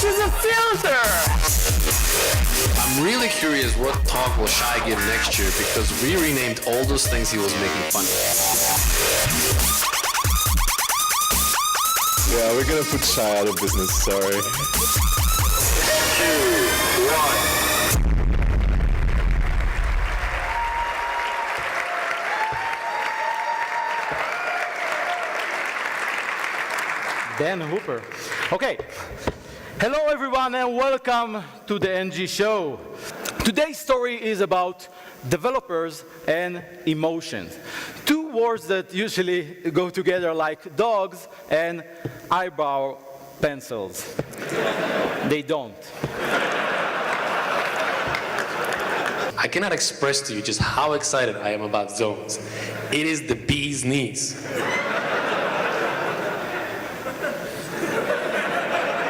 which is a filter. I'm really curious what talk will Shai give next year, because we renamed all those things he was making fun of. Yeah, we're gonna put Shai out of business, sorry. 2, 1. Dan Hooper. Okay. Hello everyone and welcome to the NG show. Today's story is about developers and emotions. Two words that usually go together like dogs and eyebrow pencils. They don't. I cannot express to you just how excited I am about zones. It is the bee's knees.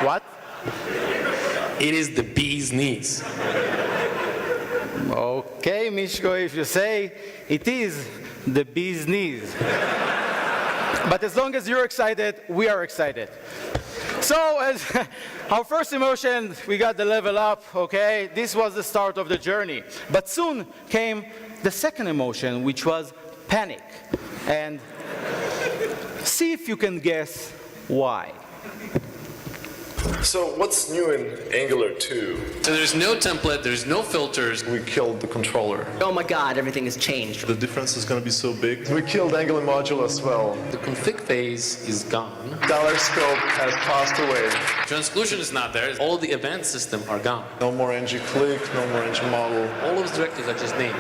What? It is the bee's knees. Okay, Mishko, if you say it is the bee's knees. But as long as you're excited, we are excited. So, as our first emotion, we got the level up, okay? This was the start of the journey. But soon came the second emotion, which was panic. And see if you can guess why. So what's new in Angular 2? So there's no template, there's no filters. We killed the controller. Oh my God, everything has changed. The difference is gonna be so big. We killed Angular module as well. The config phase is gone. Dollar scope has passed away. Transclusion is not there. All the event system are gone. No more ng-click, no more ng-model. All those directives I just named,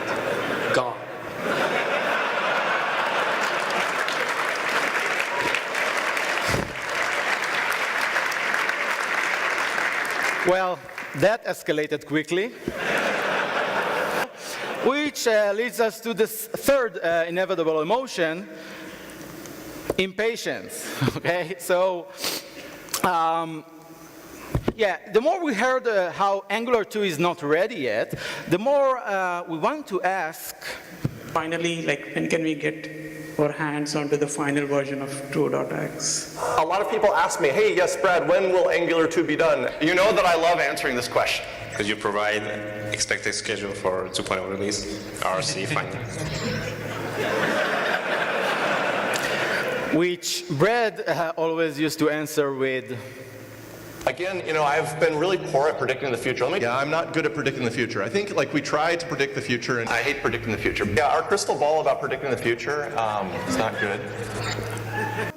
gone. Well, that escalated quickly. Which leads us to this third inevitable emotion, impatience. Okay, so yeah, the more we heard how Angular 2 is not ready yet, the more we want to ask. Finally, like, when can we get our hands onto the final version of 2.x? A lot of people ask me, hey, yes, Brad, when will Angular 2 be done? You know that I love answering this question. Could you provide expected schedule for 2.0 release, RC finally? Which Brad always used to answer with. Again, you know, I've been really poor at predicting the future. Yeah, I'm not good at predicting the future. I think like we try to predict the future, and I hate predicting the future. Yeah, our crystal ball about predicting the future, it's not good.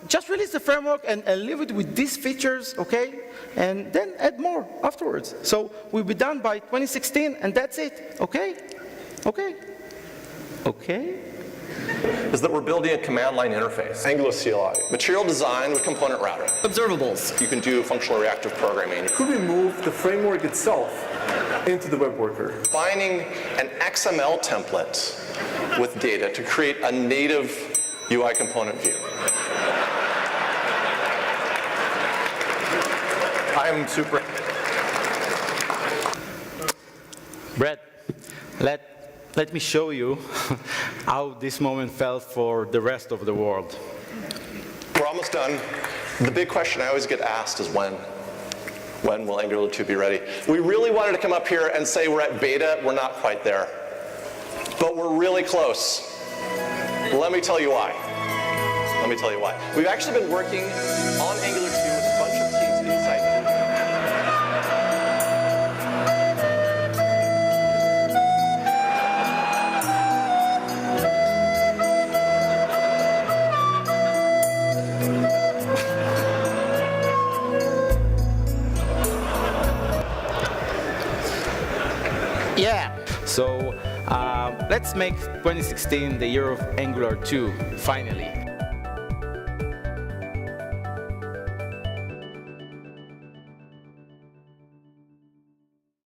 Just release the framework and leave it with these features, okay? And then add more afterwards. So we'll be done by 2016, and that's it, okay? Okay? Okay? Is that we're building a command line interface. Angular CLI. Material design with component routing. Observables. You can do functional reactive programming. Could we move the framework itself into the web worker? Finding an XML template with data to create a native UI component view. I'm super. Brett, let me show you how this moment felt for the rest of the world. We're almost done. The big question I always get asked is when. When will Angular 2 be ready? We really wanted to come up here and say we're at beta. We're not quite there. But we're really close. Let me tell you why. Let me tell you why. We've actually been working on Angular 2 with a bunch of teams inside. Yeah. So let's make 2016 the year of Angular 2, finally.